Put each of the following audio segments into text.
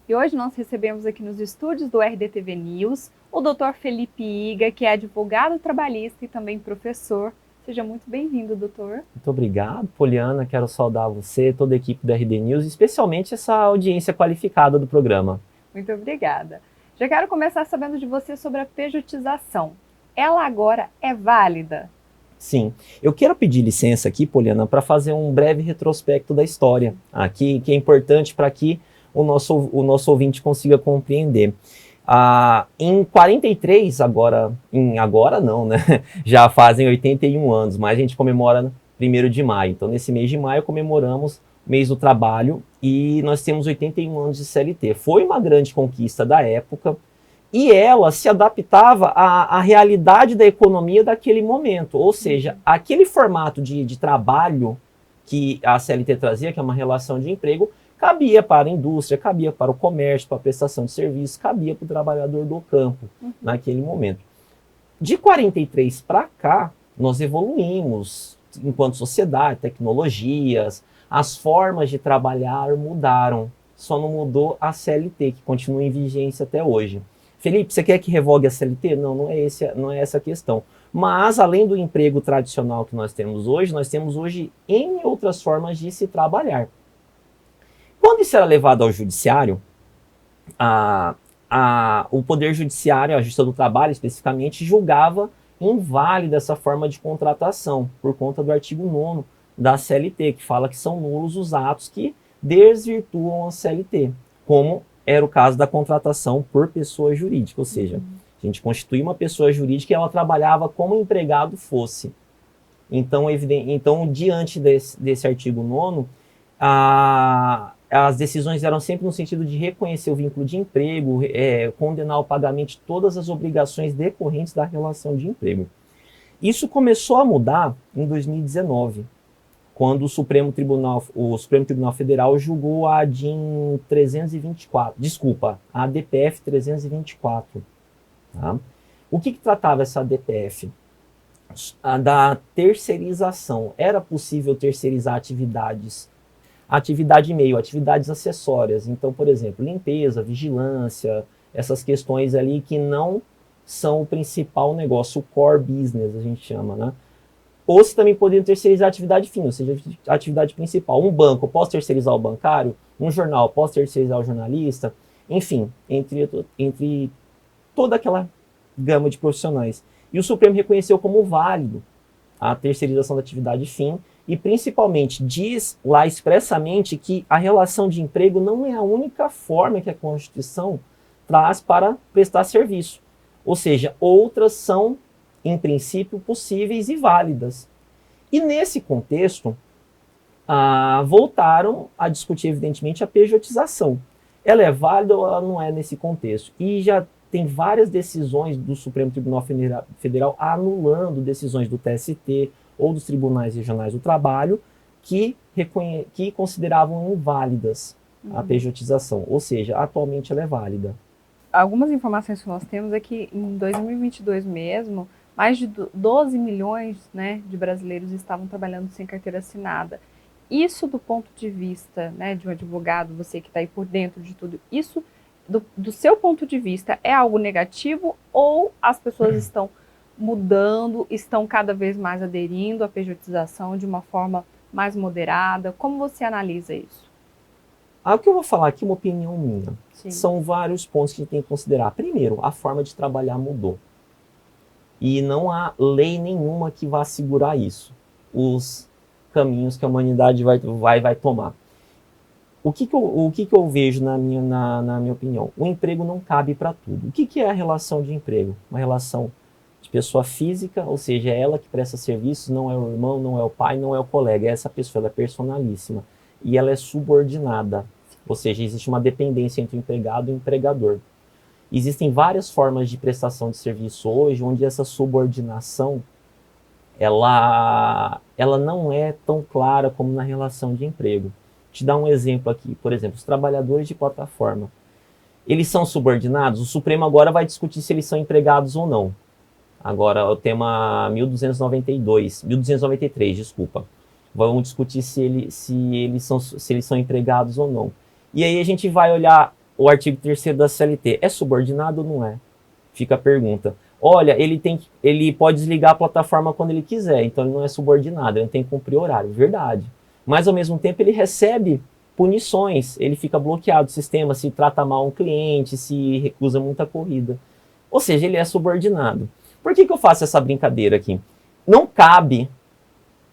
E hoje nós recebemos aqui nos estúdios do RDTV News o Dr. Felipe Iga, que é advogado trabalhista e também professor. Seja muito bem-vindo, doutor. Muito obrigado, Poliana. Quero saudar você, toda a equipe do RD News, especialmente essa audiência qualificada do programa. Muito obrigada. Já quero começar sabendo de você sobre a pejotização. Ela agora é válida? Sim, eu quero pedir licença aqui, Poliana, para fazer um breve retrospecto da história aqui, que é importante para que o nosso ouvinte consiga compreender. Em 43, agora não, né? Já fazem 81 anos, mas a gente comemora no 1º de maio. Então, nesse mês de maio, comemoramos o mês do trabalho e nós temos 81 anos de CLT. Foi uma grande conquista da época e ela se adaptava à realidade da economia daquele momento. Ou seja, aquele formato de trabalho que a CLT trazia, que é uma relação de emprego, cabia para a indústria, cabia para o comércio, para a prestação de serviços, cabia para o trabalhador do campo naquele momento. De 43 para cá, nós evoluímos enquanto sociedade, tecnologias, as formas de trabalhar mudaram. Só não mudou a CLT, que continua em vigência até hoje. Felipe, você quer que revogue a CLT? Não, não é essa a questão. Mas, além do emprego tradicional que nós temos hoje N outras formas de se trabalhar. Quando isso era levado ao judiciário, o Poder Judiciário, a Justiça do Trabalho especificamente, julgava inválida essa forma de contratação, por conta do artigo 9º da CLT, que fala que são nulos os atos que desvirtuam a CLT, como era o caso da contratação por pessoa jurídica, ou seja, a gente constituía uma pessoa jurídica e ela trabalhava como empregado fosse. Então, diante desse artigo 9º, as decisões eram sempre no sentido de reconhecer o vínculo de emprego, condenar o pagamento de todas as obrigações decorrentes da relação de emprego. Isso começou a mudar em 2019, quando o Supremo Tribunal Federal julgou a DIN 324, a ADPF 324. Tá? O que tratava essa ADPF? Da terceirização. Era possível terceirizar atividade meio, atividades acessórias. Então, por exemplo, limpeza, vigilância, essas questões ali que não são o principal negócio, o core business, a gente chama, né? Ou se também poderiam terceirizar atividade fina, ou seja, atividade principal. Um banco, eu posso terceirizar o bancário? Um jornal, eu posso terceirizar o jornalista? Enfim, entre toda aquela gama de profissionais. E o Supremo reconheceu como válido a terceirização da atividade fim, e principalmente diz lá expressamente que a relação de emprego não é a única forma que a Constituição traz para prestar serviço. Ou seja, outras são, em princípio, possíveis e válidas. E nesse contexto, voltaram a discutir, evidentemente, a pejotização. Ela é válida ou ela não é nesse contexto? E já tem várias decisões do Supremo Tribunal Federal anulando decisões do TST ou dos tribunais regionais do trabalho que consideravam inválidas a pejotização. Ou seja, atualmente ela é válida. Algumas informações que nós temos é que em 2022 mesmo, mais de 12 milhões, né, de brasileiros estavam trabalhando sem carteira assinada. Isso do ponto de vista, né, de um advogado, você que está aí por dentro de tudo, isso do seu ponto de vista é algo negativo ou as pessoas estão mudando, estão cada vez mais aderindo à pejotização de uma forma mais moderada? Como você analisa isso? O que eu vou falar aqui é uma opinião minha. Sim. São vários pontos que a gente tem que considerar. Primeiro, a forma de trabalhar mudou. E não há lei nenhuma que vá segurar isso. Os caminhos que a humanidade vai tomar. O que eu vejo na minha opinião? O emprego não cabe para tudo. O que é a relação de emprego? Uma relação de pessoa física, ou seja, é ela que presta serviços, não é o irmão, não é o pai, não é o colega. Essa pessoa ela é personalíssima. E ela é subordinada. Ou seja, existe uma dependência entre o empregado e o empregador. Existem várias formas de prestação de serviço hoje, onde essa subordinação ela não é tão clara como na relação de emprego. Vou te dar um exemplo aqui. Por exemplo, os trabalhadores de plataforma. Eles são subordinados? O Supremo agora vai discutir se eles são empregados ou não. Agora, o tema 1293, desculpa. Vamos discutir se eles são empregados ou não. E aí a gente vai olhar o artigo 3º da CLT é subordinado ou não é? Fica a pergunta. Olha, ele pode desligar a plataforma quando ele quiser, então ele não é subordinado, ele tem que cumprir horário. Verdade. Mas, ao mesmo tempo, ele recebe punições, ele fica bloqueado do sistema se trata mal um cliente, se recusa muita corrida. Ou seja, ele é subordinado. Por que eu faço essa brincadeira aqui? Não cabe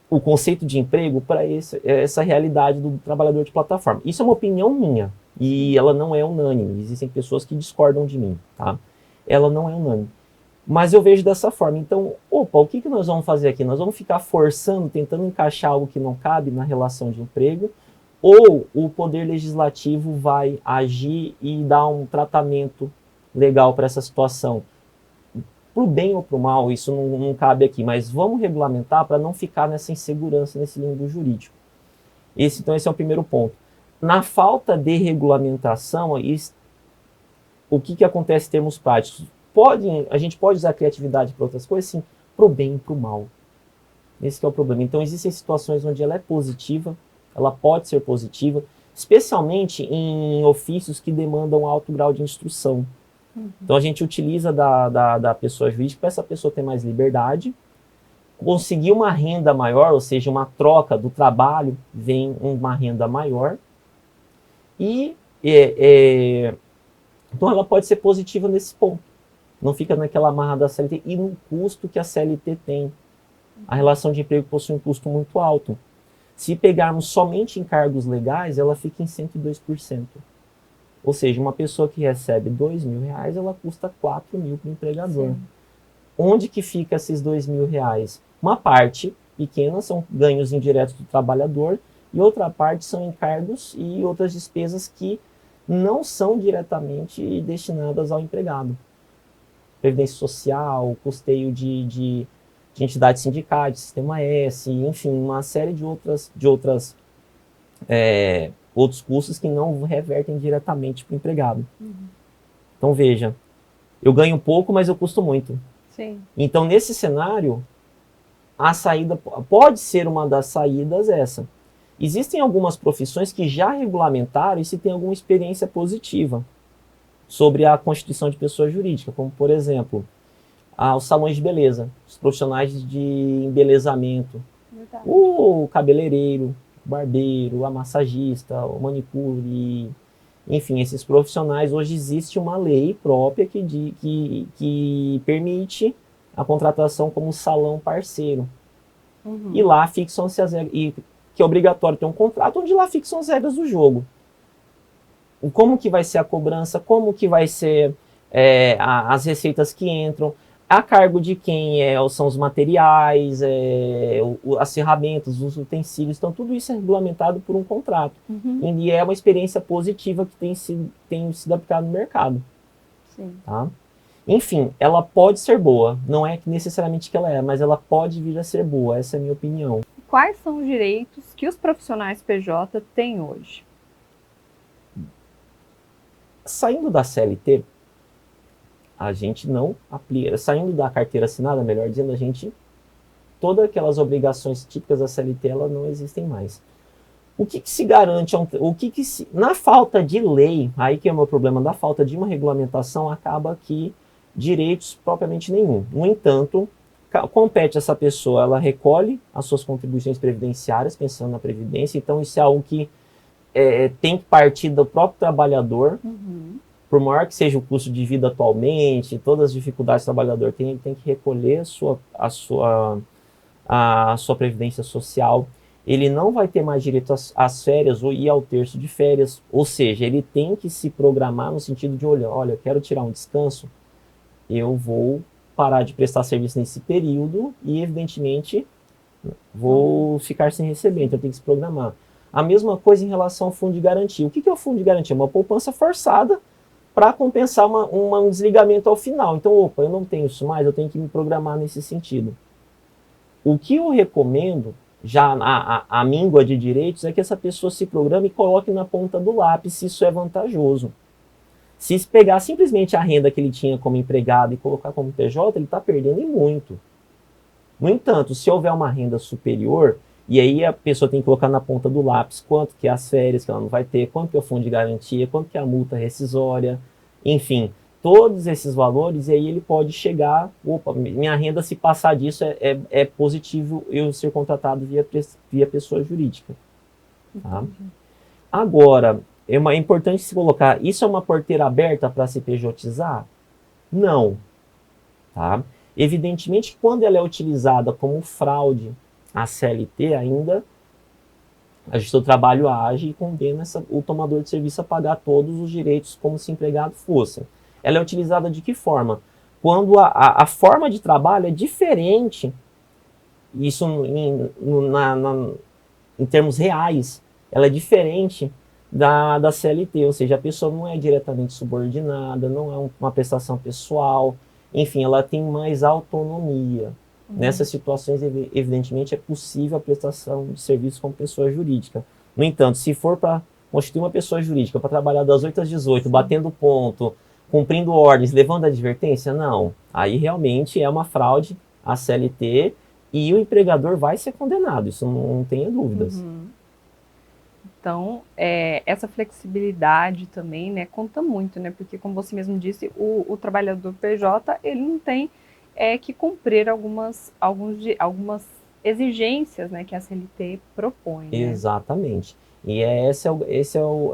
o conceito de emprego para essa realidade do trabalhador de plataforma. Isso é uma opinião minha, e ela não é unânime. Existem pessoas que discordam de mim, tá? Ela não é unânime. Mas eu vejo dessa forma. Então, opa, o que nós vamos fazer aqui? Nós vamos ficar forçando, tentando encaixar algo que não cabe na relação de emprego, ou o poder legislativo vai agir e dar um tratamento legal para essa situação? Para o bem ou para o mal, isso não cabe aqui, mas vamos regulamentar para não ficar nessa insegurança, nesse limbo jurídico. Então, esse é o primeiro ponto. Na falta de regulamentação, o que acontece em termos práticos? A gente pode usar a criatividade para outras coisas? Sim, para o bem e para o mal. Esse que é o problema. Então, existem situações onde ela é positiva, ela pode ser positiva, especialmente em ofícios que demandam alto grau de instrução. Então, a gente utiliza da pessoa jurídica para essa pessoa ter mais liberdade, conseguir uma renda maior, ou seja, uma troca do trabalho, vem uma renda maior, e então ela pode ser positiva nesse ponto. Não fica naquela amarra da CLT e no custo que a CLT tem. A relação de emprego possui um custo muito alto. Se pegarmos somente em cargos legais, ela fica em 102%. Ou seja, uma pessoa que recebe R$2.000, ela custa R$4.000 para o empregador. Sim. Onde que fica esses R$2.000? Uma parte pequena são ganhos indiretos do trabalhador e outra parte são encargos e outras despesas que não são diretamente destinadas ao empregado. Previdência social, custeio de entidades sindicais, Sistema S, enfim, uma série de outros custos que não revertem diretamente para o empregado. Então, veja, eu ganho pouco, mas eu custo muito. Sim. Então, nesse cenário, a saída pode ser uma das saídas essa. Existem algumas profissões que já regulamentaram e se tem alguma experiência positiva sobre a constituição de pessoa jurídica, como, por exemplo, os salões de beleza, os profissionais de embelezamento, Verdade. o cabeleireiro, o barbeiro, a massagista, o manicure, enfim, esses profissionais. Hoje existe uma lei própria que permite a contratação como salão parceiro. E lá fixam-se as regras, e que é obrigatório ter um contrato onde lá fixam as regras do jogo. Como que vai ser a cobrança, como que vai ser as receitas que entram, a cargo de quem são os materiais, as ferramentas, os utensílios. Então, tudo isso é regulamentado por um contrato. E é uma experiência positiva que tem sido aplicada no mercado. Sim. Tá? Enfim, ela pode ser boa. Não é necessariamente que ela é, mas ela pode vir a ser boa. Essa é a minha opinião. Quais são os direitos que os profissionais PJ têm hoje? Saindo da CLT, a gente não aplica. Saindo da carteira assinada, melhor dizendo, todas aquelas obrigações típicas da CLT, elas não existem mais. O que se garante, na falta de lei, aí que é o meu problema, da falta de uma regulamentação, acaba que direitos propriamente nenhum. No entanto, compete a essa pessoa, ela recolhe as suas contribuições previdenciárias, pensando na previdência. Então, isso é algo que tem que partir do próprio trabalhador. Por maior que seja o custo de vida atualmente, todas as dificuldades que o trabalhador tem, ele tem que recolher a sua previdência social. Ele não vai ter mais direito às férias ou ir ao terço de férias. Ou seja, ele tem que se programar no sentido de, olha, eu quero tirar um descanso, eu vou parar de prestar serviço nesse período e, evidentemente, vou ficar sem receber. Então, tem que se programar. A mesma coisa em relação ao fundo de garantia. O que é o fundo de garantia? Uma poupança forçada para compensar um desligamento ao final. Então, eu não tenho isso mais, eu tenho que me programar nesse sentido. O que eu recomendo, já a míngua de direitos, é que essa pessoa se programe e coloque na ponta do lápis se isso é vantajoso. Se pegar simplesmente a renda que ele tinha como empregado e colocar como PJ, ele está perdendo em muito. No entanto, se houver uma renda superior, E aí a pessoa tem que colocar na ponta do lápis quanto que é as férias que ela não vai ter, quanto que é o fundo de garantia, quanto que é a multa rescisória, enfim, todos esses valores, e aí ele pode chegar, opa, minha renda se passar disso é positivo eu ser contratado via pessoa jurídica. Tá? Agora, é importante se colocar, isso é uma porteira aberta para se pejotizar? Não. Tá? Evidentemente, quando ela é utilizada como fraude, a CLT ainda, a Justiça do Trabalho age e condena o tomador de serviço a pagar todos os direitos como se empregado fosse. Ela é utilizada de que forma? Quando a forma de trabalho é diferente, isso em termos reais, ela é diferente da CLT, ou seja, a pessoa não é diretamente subordinada, não é uma prestação pessoal, enfim, ela tem mais autonomia. Nessas situações, evidentemente, é possível a prestação de serviço como pessoa jurídica. No entanto, se for para constituir uma pessoa jurídica para trabalhar das 8 às 18, batendo ponto, cumprindo ordens, levando advertência, não. Aí realmente é uma fraude à CLT e o empregador vai ser condenado, isso não tenha dúvidas. Então, essa flexibilidade também, né, conta muito, né, porque como você mesmo disse, o trabalhador PJ, ele não tem que cumprir algumas exigências, né, que a CLT propõe, né? Exatamente. E esse é o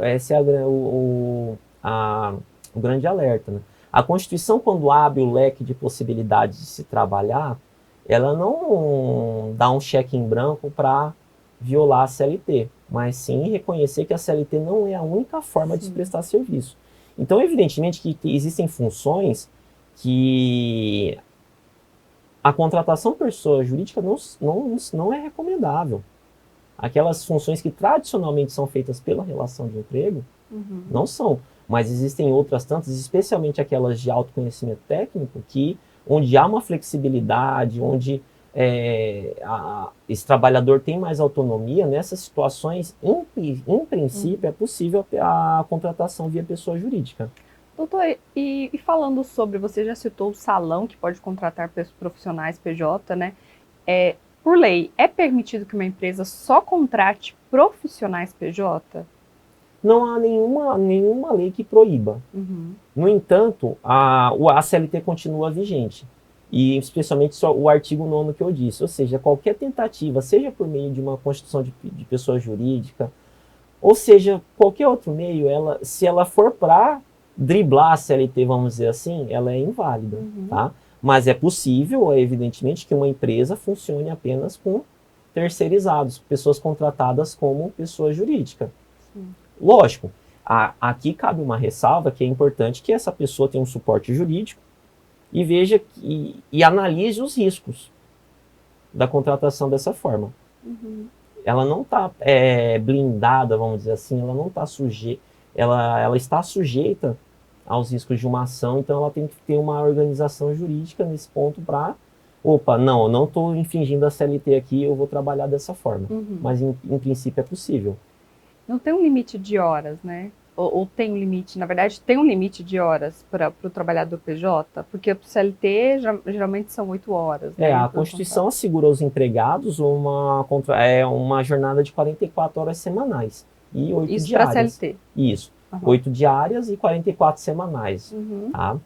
grande alerta, né? A Constituição, quando abre o leque de possibilidades de se trabalhar, ela não dá um cheque em branco para violar a CLT, mas sim reconhecer que a CLT não é a única forma de se prestar serviço. Então, evidentemente que existem funções que a contratação por pessoa jurídica não é recomendável. Aquelas funções que tradicionalmente são feitas pela relação de emprego, não são. Mas existem outras tantas, especialmente aquelas de autoconhecimento técnico, onde há uma flexibilidade, onde esse trabalhador tem mais autonomia, nessas situações, em princípio, é possível a contratação via pessoa jurídica. Doutor, e falando sobre, você já citou o salão que pode contratar profissionais PJ, né? Por lei, é permitido que uma empresa só contrate profissionais PJ? Não há nenhuma lei que proíba. No entanto, a CLT continua vigente. E especialmente só o artigo 9º que eu disse. Ou seja, qualquer tentativa, seja por meio de uma constituição de pessoa jurídica, ou seja, qualquer outro meio, se ela for para driblar a CLT, vamos dizer assim, ela é inválida. Tá? Mas é possível, evidentemente, que uma empresa funcione apenas com terceirizados, pessoas contratadas como pessoa jurídica. Lógico, aqui cabe uma ressalva que é importante que essa pessoa tenha um suporte jurídico e veja e analise os riscos da contratação dessa forma. Ela não está blindada, vamos dizer assim, ela não está sujeita, ela está sujeita aos riscos de uma ação, então ela tem que ter uma organização jurídica nesse ponto para, opa, não, eu não estou infringindo a CLT aqui, eu vou trabalhar dessa forma. Mas em princípio é possível. Não tem um limite de horas, né? Ou tem um limite, na verdade, tem um limite de horas para o trabalhador PJ? Porque o CLT geralmente são 8 horas. Né, a Constituição assegura aos empregados uma jornada de 44 horas semanais e 8 Isso diárias. Isso para CLT? Isso, 8 diárias e 44 semanais. Tá?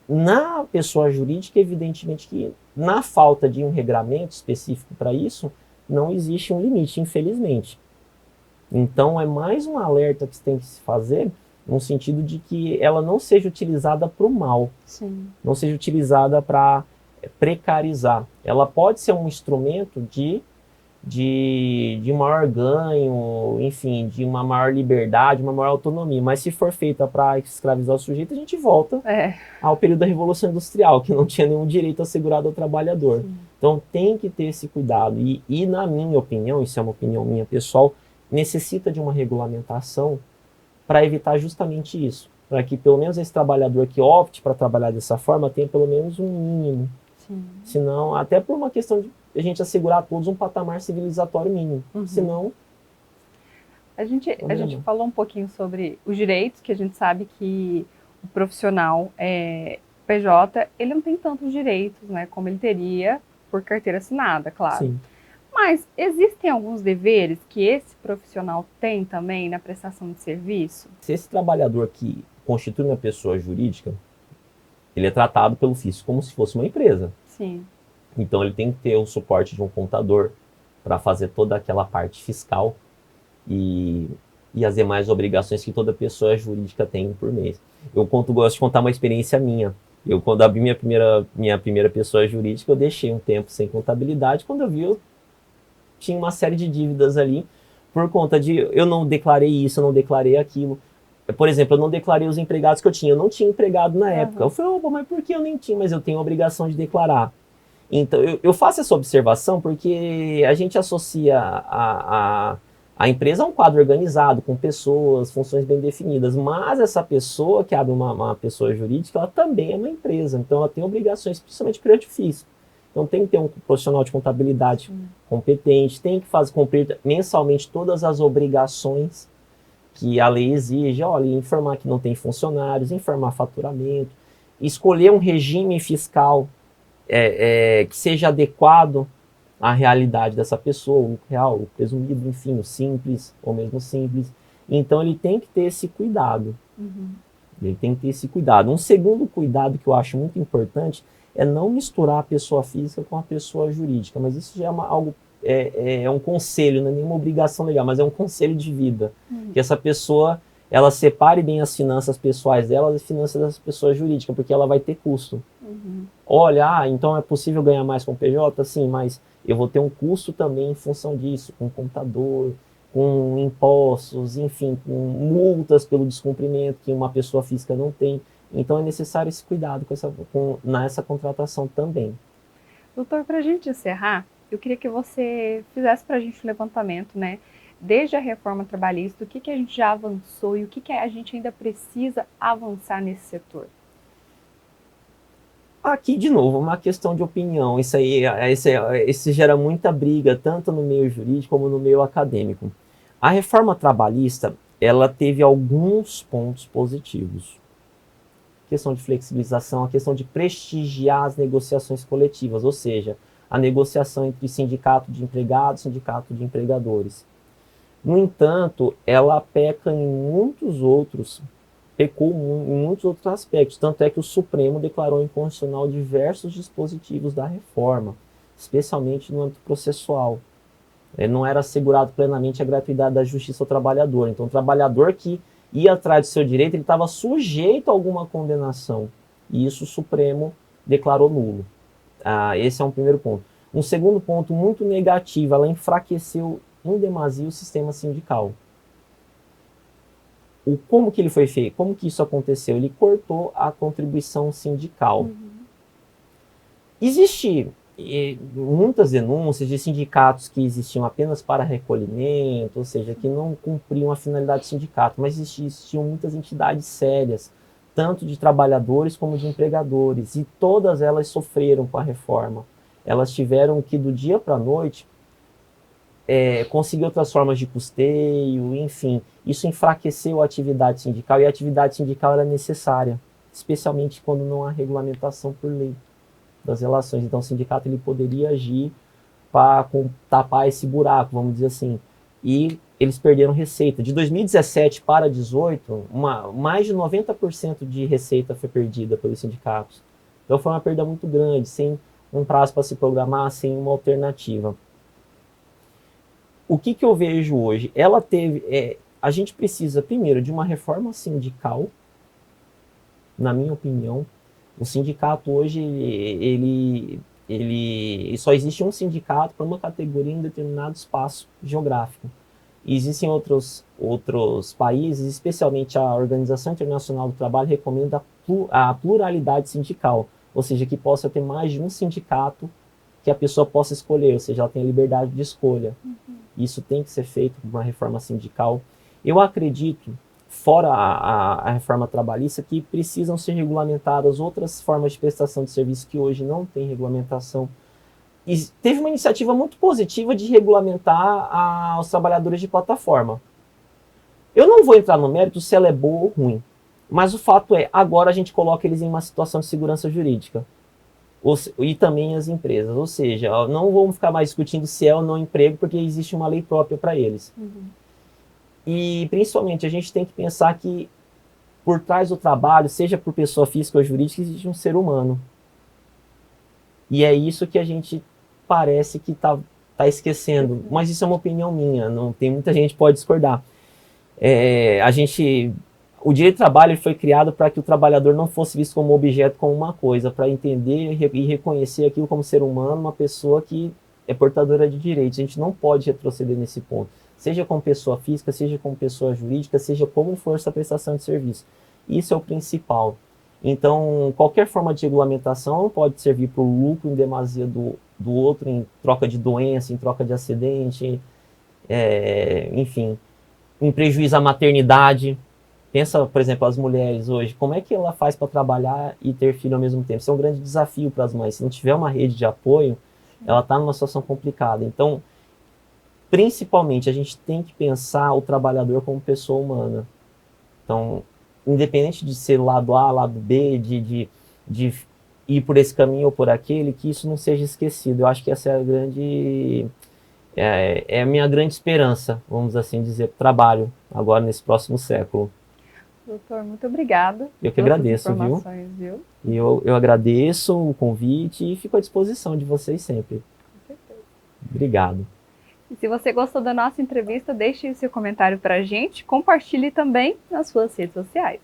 Na pessoa jurídica, evidentemente que na falta de um regramento específico para isso, não existe um limite, infelizmente. Então, é mais um alerta que tem que se fazer, no sentido de que ela não seja utilizada para o mal. Sim. Não seja utilizada para precarizar. Ela pode ser um instrumento de maior ganho, enfim, de uma maior liberdade, uma maior autonomia. Mas se for feita para escravizar o sujeito, a gente volta ao período da Revolução Industrial, que não tinha nenhum direito assegurado ao trabalhador. Sim. Então, tem que ter esse cuidado. E na minha opinião, isso é uma opinião minha pessoal, necessita de uma regulamentação para evitar justamente isso. Para que pelo menos esse trabalhador que opte para trabalhar dessa forma tenha pelo menos um mínimo. Sim. Senão, até por uma questão de a gente assegurar a todos um patamar civilizatório mínimo. Senão... A gente falou um pouquinho sobre os direitos, que a gente sabe que o profissional PJ, ele não tem tantos direitos, né, como ele teria por carteira assinada, claro. Sim. Mas existem alguns deveres que esse profissional tem também na prestação de serviço? Se esse trabalhador que constitui uma pessoa jurídica, ele é tratado pelo fisco como se fosse uma empresa. Sim. Então ele tem que ter o suporte de um contador para fazer toda aquela parte fiscal e as demais obrigações que toda pessoa jurídica tem por mês. Gosto de contar uma experiência minha. Quando abri minha primeira pessoa jurídica, eu deixei um tempo sem contabilidade. Quando eu vi, eu tinha uma série de dívidas ali por conta de eu não declarei isso, eu não declarei aquilo. Por exemplo, eu não declarei os empregados que eu tinha. Eu não tinha empregado na época. Eu falei, opa, mas por que eu nem tinha? Mas eu tenho a obrigação de declarar. Então, eu faço essa observação porque a gente associa a empresa a um quadro organizado, com pessoas, funções bem definidas. Mas essa pessoa que abre uma pessoa jurídica, ela também é uma empresa. Então, ela tem obrigações, principalmente perante o fisco. Então, tem que ter um profissional de contabilidade competente, tem que cumprir mensalmente todas as obrigações que a lei exige. Olha, informar que não tem funcionários, informar faturamento, escolher um regime fiscal que seja adequado à realidade dessa pessoa, o real, o presumido, enfim, o simples, ou mesmo simples. Então, ele tem que ter esse cuidado. Ele tem que ter esse cuidado. Um segundo cuidado que eu acho muito importante é não misturar a pessoa física com a pessoa jurídica, mas isso já é um conselho, não é nenhuma obrigação legal, mas é um conselho de vida. Que essa pessoa, ela separe bem as finanças pessoais dela das finanças das pessoas jurídicas, porque ela vai ter custo. Olha, então é possível ganhar mais com PJ? Sim, mas eu vou ter um custo também em função disso, com contador, com impostos, enfim, com multas pelo descumprimento que uma pessoa física não tem. Então é necessário esse cuidado nessa contratação também. Doutor, para a gente encerrar, eu queria que você fizesse para a gente um levantamento, né? Desde a reforma trabalhista, o que a gente já avançou e o que a gente ainda precisa avançar nesse setor? Aqui, de novo, uma questão de opinião. Isso gera muita briga, tanto no meio jurídico como no meio acadêmico. A reforma trabalhista, ela teve alguns pontos positivos. A questão de flexibilização, a questão de prestigiar as negociações coletivas, ou seja, a negociação entre sindicato de empregados e sindicato de empregadores. No entanto, ela pecou em muitos outros aspectos, tanto é que o Supremo declarou inconstitucional diversos dispositivos da reforma, especialmente no âmbito processual. Não era assegurado plenamente a gratuidade da justiça ao trabalhador. Então, o trabalhador que ia atrás do seu direito, ele estava sujeito a alguma condenação. E isso o Supremo declarou nulo. Esse é um primeiro ponto. Um segundo ponto muito negativo, ela enfraqueceu em demasia o sistema sindical. Como que ele foi feito? Como que isso aconteceu? Ele cortou a contribuição sindical. Existem muitas denúncias de sindicatos que existiam apenas para recolhimento, ou seja, que não cumpriam a finalidade do sindicato, mas existiam muitas entidades sérias, tanto de trabalhadores como de empregadores, e todas elas sofreram com a reforma. Elas tiveram que, do dia para a noite, conseguir outras formas de custeio, enfim. Isso enfraqueceu a atividade sindical, e a atividade sindical era necessária, especialmente quando não há regulamentação por lei das relações. Então o sindicato ele poderia agir para tapar esse buraco, vamos dizer assim. E eles perderam receita. De 2017 para 2018, mais de 90% de receita foi perdida pelos sindicatos. Então foi uma perda muito grande, sem um prazo para se programar, sem uma alternativa. O que eu vejo hoje? A gente precisa, primeiro, de uma reforma sindical, na minha opinião. O sindicato hoje, ele só existe um sindicato para uma categoria em um determinado espaço geográfico. E existem outros países, especialmente a Organização Internacional do Trabalho, recomenda a pluralidade sindical, ou seja, que possa ter mais de um sindicato que a pessoa possa escolher, ou seja, ela tem a liberdade de escolha. Isso tem que ser feito por uma reforma sindical. Eu acredito, fora a reforma trabalhista, que precisam ser regulamentadas outras formas de prestação de serviço que hoje não tem regulamentação. E teve uma iniciativa muito positiva de regulamentar os trabalhadores de plataforma. Eu não vou entrar no mérito se ela é boa ou ruim, mas o fato é, agora a gente coloca eles em uma situação de segurança jurídica. E também as empresas. Ou seja, não vamos ficar mais discutindo se é ou não emprego, porque existe uma lei própria para eles. Uhum. E, principalmente, a gente tem que pensar que por trás do trabalho, seja por pessoa física ou jurídica, existe um ser humano. E é isso que a gente parece que tá esquecendo. Mas isso é uma opinião minha, não tem muita gente que pode discordar. O direito do trabalho foi criado para que o trabalhador não fosse visto como objeto, como uma coisa, para entender e reconhecer aquilo como ser humano, uma pessoa que é portadora de direitos. A gente não pode retroceder nesse ponto, seja como pessoa física, seja como pessoa jurídica, seja como for essa prestação de serviço. Isso é o principal. Então, qualquer forma de regulamentação não pode servir para o lucro em demasia do outro, em troca de doença, em troca de acidente, enfim, em prejuízo à maternidade. Pensa, por exemplo, as mulheres hoje, como é que ela faz para trabalhar e ter filho ao mesmo tempo? Isso é um grande desafio para as mães. Se não tiver uma rede de apoio, ela está numa situação complicada. Então, principalmente, a gente tem que pensar o trabalhador como pessoa humana. Então, independente de ser lado A, lado B, de ir por esse caminho ou por aquele, que isso não seja esquecido. Eu acho que essa é a grande... É a minha grande esperança, vamos assim dizer, para o trabalho, agora nesse próximo século. Doutor, muito obrigada. Eu que agradeço, viu? E eu agradeço o convite e fico à disposição de vocês sempre. Com certeza. Obrigado. E se você gostou da nossa entrevista, deixe seu comentário para a gente, compartilhe também nas suas redes sociais.